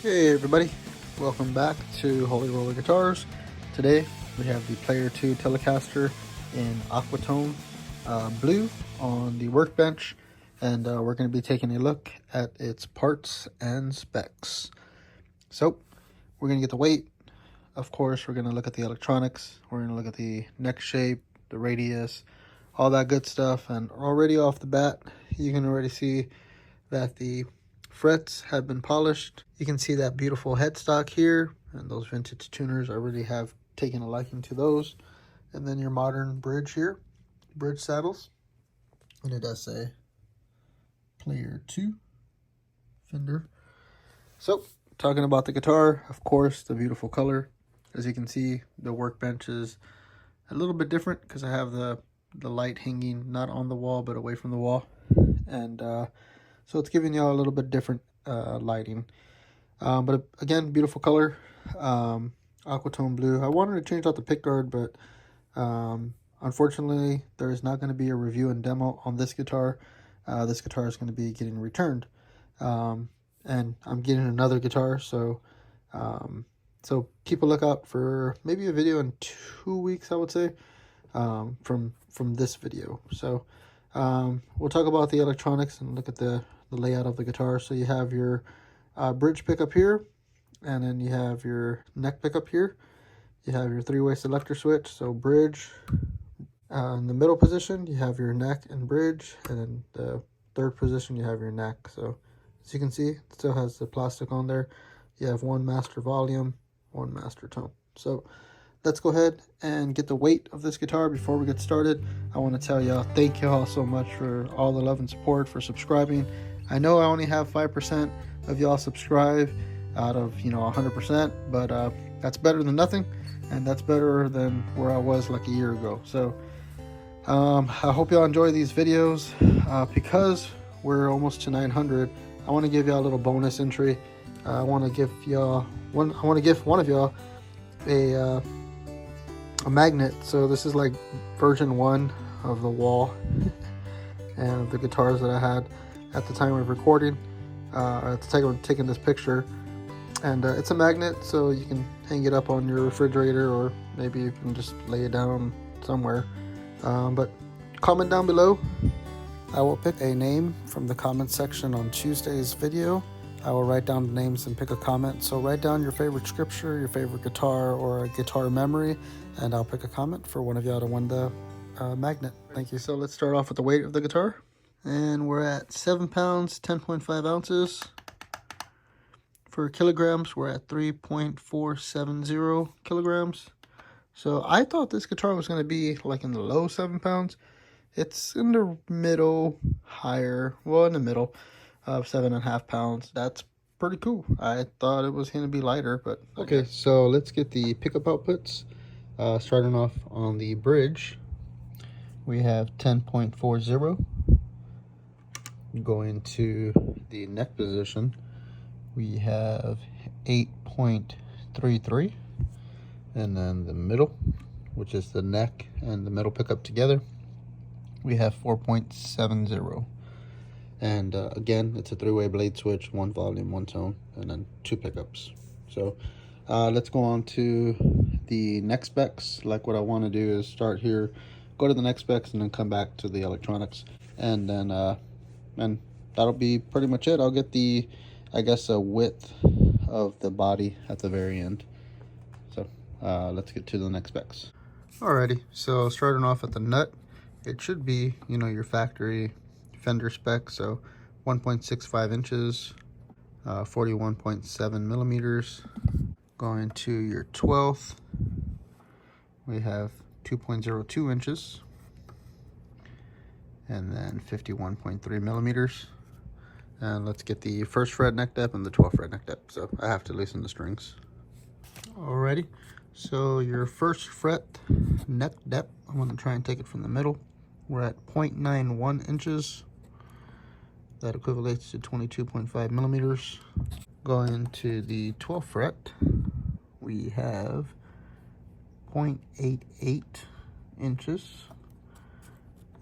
Hey everybody, welcome back to Holy Roller Guitars. Today we have the Player 2 Telecaster in Aquatone blue on the workbench, and we're going to be taking a look at its parts and specs. So we're going to get the weight. Of course, we're going to look at the electronics. We're going to look at the neck shape, the radius, all that good stuff. And already off the bat, you can already see that the frets have been polished. You can see that beautiful headstock here, and those vintage tuners, I really have taken a liking to those. And then your modern bridge here, bridge saddles, and it does say Player 2 Fender. So talking about the guitar, of course, the beautiful color. As you can see, the workbench is a little bit different because I have the light hanging not on the wall but away from the wall, and so it's giving you a little bit different lighting. But again, beautiful color, Aquatone blue. I wanted to change out the pickguard, but unfortunately, there is not going to be a review and demo on this guitar. This guitar is going to be getting returned, and I'm getting another guitar. So keep a lookout for maybe a video in 2 weeks, I would say, from this video. So we'll talk about the electronics and look at the layout of the guitar. So you have your bridge pickup here, and then you have your neck pickup here. You have your three-way selector switch, so bridge. In the middle position, you have your neck and bridge, and then the third position, you have your neck. So as you can see, it still has the plastic on there. You have one master volume, one master tone. So let's go ahead and get the weight of this guitar. Before we get started, I want to tell y'all thank y'all so much for all the love and support, for subscribing. I know I only have 5% of y'all subscribe out of 100%, but that's better than nothing, and that's better than where I was like a year ago. So I hope y'all enjoy these videos. Because we're almost to 900, I want to give y'all a little bonus entry. I want to give one of y'all a magnet. So this is like version 1 of the wall and of the guitars that I had at the time of recording, at the time of taking this picture. And it's a magnet, so you can hang it up on your refrigerator, or maybe you can just lay it down somewhere. But comment down below. I will pick a name from the comment section on Tuesday's video. I will write down the names and pick a comment. So write down your favorite scripture, your favorite guitar, or a guitar memory, and I'll pick a comment for one of y'all to win the magnet. Thank you. So let's start off with the weight of the guitar. And we're at 7 pounds, 10.5 ounces. For kilograms, we're at 3.470 kilograms. So I thought this guitar was going to be like in the low 7 pounds. It's in the middle, higher, well, in the middle of 7.5 pounds. That's pretty cool. I thought it was going to be lighter, but okay. So let's get the pickup outputs. Starting off on the bridge, we have 10.40. Going to the neck position, we have 8.33. And then the middle, which is the neck and the middle pickup together, we have 4.70. And again, it's a three-way blade switch, one volume, one tone, and then 2 pickups. So let's go on to the neck specs. Like, what I want to do is start here, go to the neck specs, and then come back to the electronics. And then and that'll be pretty much it. I'll get the, I guess, a width of the body at the very end. So let's get to the next specs. Alrighty, so starting off at the nut, it should be, your factory Fender spec. So 1.65 inches, 41.7 millimeters. Going to your 12th, we have 2.02 inches, and then 51.3 millimeters. And let's get the 1st fret neck depth and the 12th fret neck depth. So I have to loosen the strings. Alrighty, so your 1st fret neck depth, I'm going to try and take it from the middle. We're at 0.91 inches. That equates to 22.5 millimeters. Going to the 12th fret, we have 0.88 inches.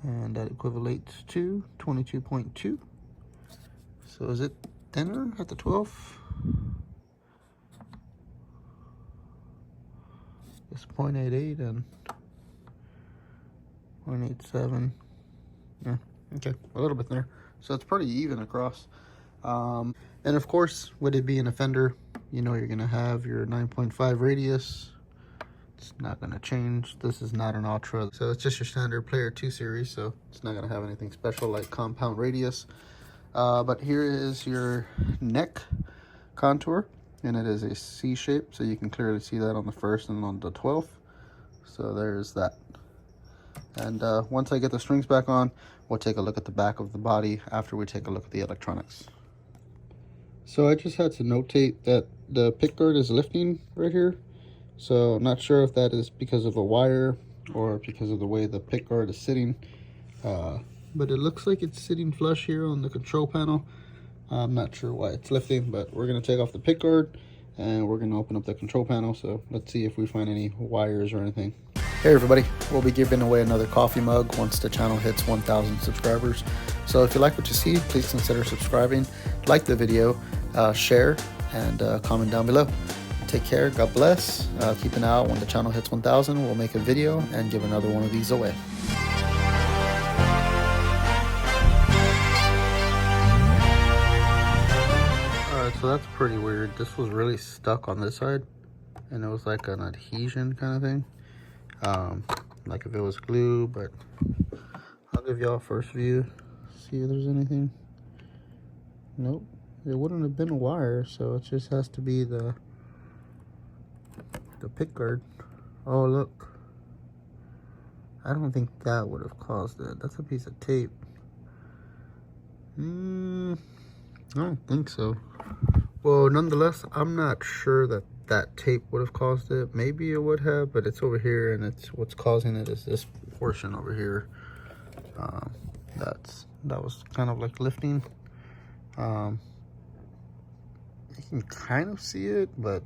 And that equates to 22.2. So is it thinner at the 12th? It's 0.88 and 0.87. Yeah, okay, a little bit there. So it's pretty even across. And of course, with it being a Fender, you know you're gonna have your 9.5 radius. It's not gonna change. This is not an Ultra, so it's just your standard Player 2 series, so it's not gonna have anything special like compound radius. But here is your neck contour, and it is a C shape, so you can clearly see that on the 1st and on the 12th. So there's that. And once I get the strings back on, we'll take a look at the back of the body after we take a look at the electronics. So I just had to notate that the pickguard is lifting right here. So I'm not sure if that is because of a wire or because of the way the pickguard is sitting. But it looks like it's sitting flush here on the control panel. I'm not sure why it's lifting, but we're going to take off the pickguard and we're going to open up the control panel. So let's see if we find any wires or anything. Hey everybody, we'll be giving away another coffee mug once the channel hits 1,000 subscribers. So if you like what you see, please consider subscribing, like the video, share, and comment down below. Take care, God bless. Keep an eye out when the channel hits 1,000. We'll make a video and give another one of these away. Alright, so that's pretty weird. This was really stuck on this side, and it was like an adhesion kind of thing. Like if it was glue, but I'll give y'all a first view, see if there's anything. Nope, it wouldn't have been a wire, so it just has to be the pickguard. Oh look, I don't think that would have caused that. That's a piece of tape. I don't think so. Well, nonetheless, I'm not sure that that tape would have caused it. Maybe it would have, but it's over here, and it's what's causing it is this portion over here. That was kind of like lifting. You can kind of see it, but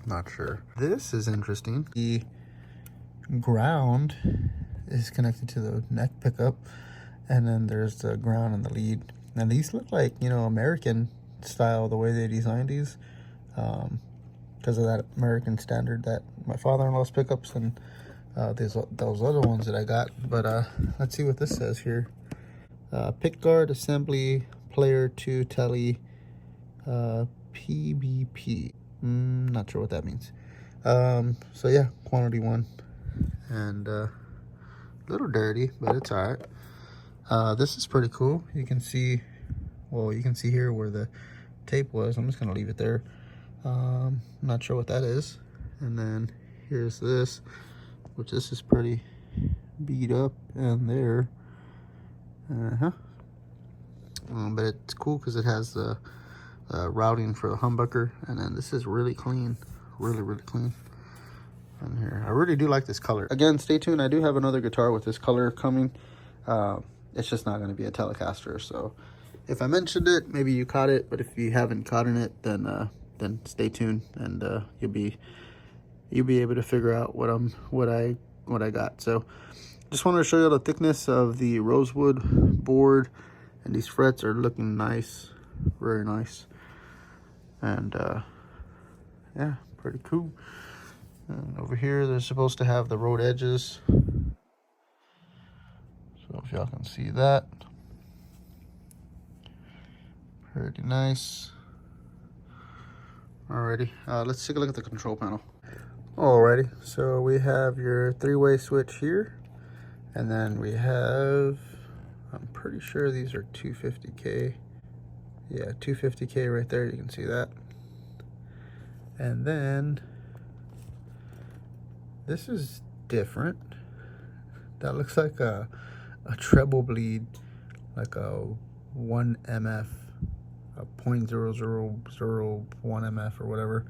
not sure. This is interesting. The ground is connected to the neck pickup, and then there's the ground and the lead. And these look like, you know, American style, the way they designed these, because of that American standard that my father-in-law's pickups and those other ones that I got. But let's see what this says here. Pickguard assembly Player 2 Tele PBP. Not sure what that means. So yeah, quantity 1, and a little dirty, but it's all right. This is pretty cool. You can see, well, you can see here where the tape was. I'm just gonna leave it there. Not sure what that is. And then here's this, which this is pretty beat up, and there. But it's cool because it has the routing for the humbucker, and then this is really clean, really clean. And here, I really do like this color. Again, stay tuned. I do have another guitar with this color coming. It's just not going to be a Telecaster. So if I mentioned it, maybe you caught it. But if you haven't caught it, then stay tuned, and you'll be able to figure out what I got. So just wanted to show you the thickness of the rosewood board, and these frets are looking nice, very nice. And yeah, pretty cool. And over here, they're supposed to have the road edges. So if y'all can see that, pretty nice. Alrighty, let's take a look at the control panel. Alrighty, so we have your 3-way switch here, and then we have, I'm pretty sure these are 250K. Yeah, 250K right there, you can see that. And then this is different. That looks like a treble bleed, like a 1 MF, a 0.0001 MF or whatever.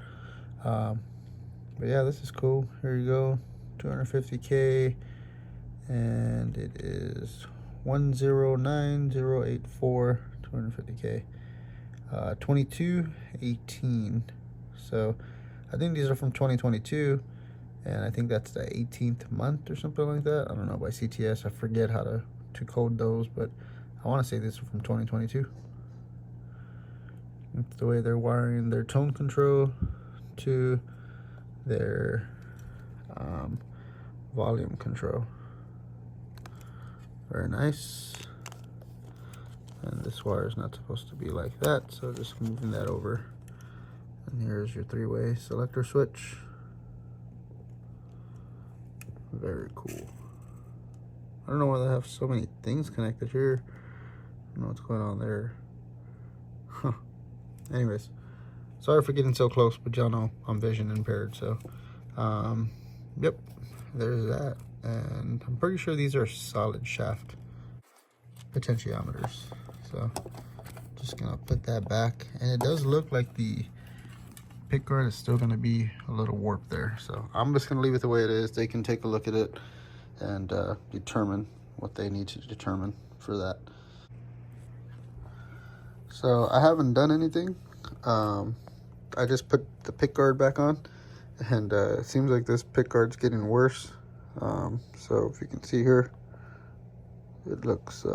But yeah, this is cool. Here you go, 250K, and it is 109084, 250K, 2218. So I think these are from 2022, and I think that's the 18th month or something like that. I don't know, by CTS. I forget how to code those, but I want to say these are from 2022. That's the way they're wiring their tone control to their volume control. Very nice. And this wire is not supposed to be like that, so just moving that over. And here's your 3-way selector switch. Very cool. I don't know why they have so many things connected here. I don't know what's going on there. Huh. Anyways, sorry for getting so close, but y'all know I'm vision impaired, so yep, there's that. And I'm pretty sure these are solid shaft potentiometers, so just gonna put that back. And it does look like the pick guard is still gonna be a little warped there, so I'm just gonna leave it the way it is. They can take a look at it and determine what they need to determine for that. So I haven't done anything. I just put the pick guard back on, and it seems like this pick guard's getting worse. So if you can see here, it looks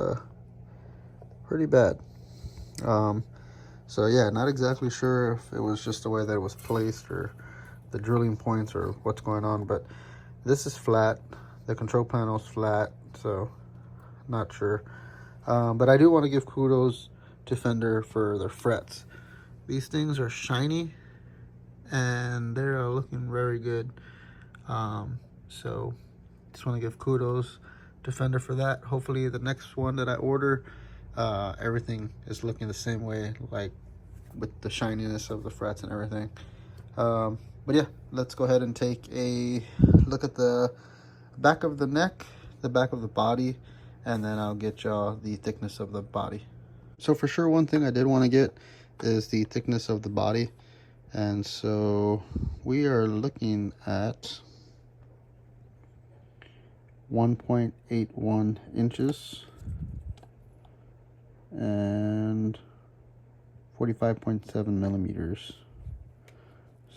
pretty bad. So yeah, not exactly sure if it was just the way that it was placed or the drilling points or what's going on, but this is flat. The control panel's flat, so not sure. But I do want to give kudos to Fender for their frets. These things are shiny and they're looking very good. So just want to give kudos to Fender for that. Hopefully the next one that I order, everything is looking the same way, like with the shininess of the frets and everything. But yeah, let's go ahead and take a look at the back of the neck, the back of the body, and then I'll get y'all the thickness of the body. So for sure, one thing I did want to get is the thickness of the body. And so we are looking at 1.81 inches and 45.7 millimeters.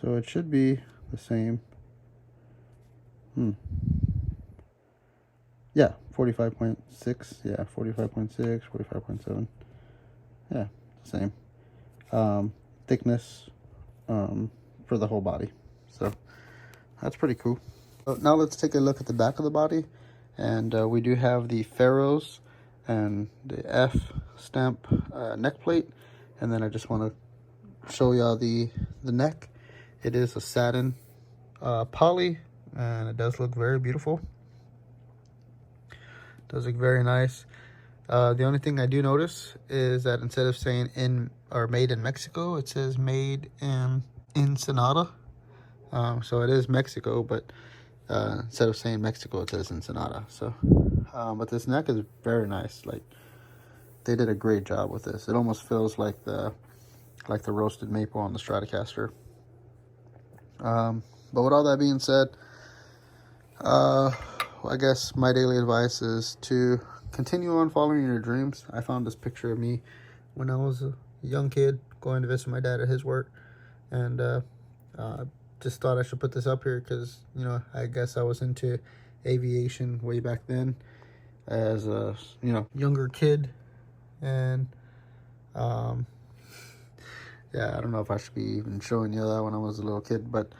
So it should be the same. Yeah, 45.6. Yeah, 45.6, 45.7. Yeah, same. Thickness for the whole body. So that's pretty cool. So now let's take a look at the back of the body. And we do have the ferrules and the F stamp neck plate. And then I just want to show y'all the neck. It is a satin poly, and it does look very beautiful. Does look very nice. The only thing I do notice is that instead of saying in or made in Mexico, it says made in Ensenada. So it is Mexico, but instead of saying Mexico, it says Ensenada. So, but this neck is very nice. Like, they did a great job with this. It almost feels like the roasted maple on the Stratocaster. But with all that being said, I guess my daily advice is to continue on following your dreams. I found this picture of me when I was a young kid going to visit my dad at his work, and just thought I should put this up here because, you know, I guess I was into aviation way back then as a, you know, younger kid. And yeah, I don't know if I should be even showing you that when I was a little kid, but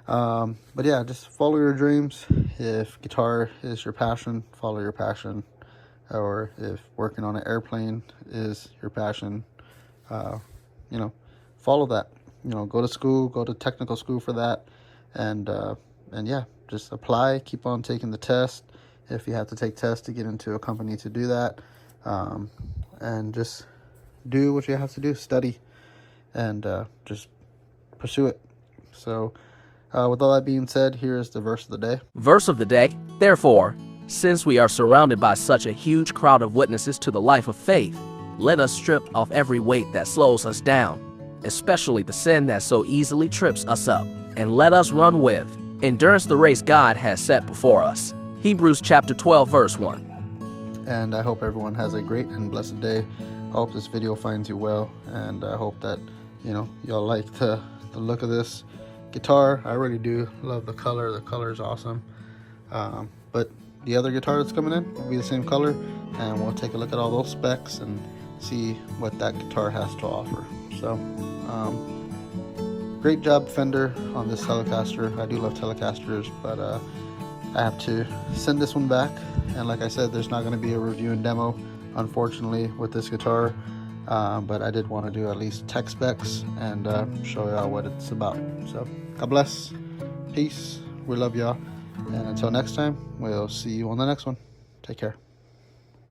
yeah, just follow your dreams. If guitar is your passion, follow your passion. Or if working on an airplane is your passion, you know, follow that. You know, go to school, go to technical school for that, and yeah, just apply. Keep on taking the test if you have to take tests to get into a company to do that, and just do what you have to do. Study and just pursue it. So, with all that being said, here is the verse of the day. Verse of the day. Therefore, since we are surrounded by such a huge crowd of witnesses to the life of faith, let us strip off every weight that slows us down, especially the sin that so easily trips us up, and let us run with endurance the race God has set before us. Hebrews chapter 12, verse 1. And I hope everyone has a great and blessed day. I hope this video finds you well, and I hope that, you know, y'all like the look of this guitar. I really do love the color. The color is awesome. But the other guitar that's coming in will be the same color, and we'll take a look at all those specs and see what that guitar has to offer. So great job Fender on this Telecaster. I do love Telecasters, but I have to send this one back. And like I said, there's not going to be a review and demo, unfortunately, with this guitar. But I did want to do at least tech specs and show y'all what it's about. So God bless, peace, we love y'all, and until next time, we'll see you on the next one. Take care.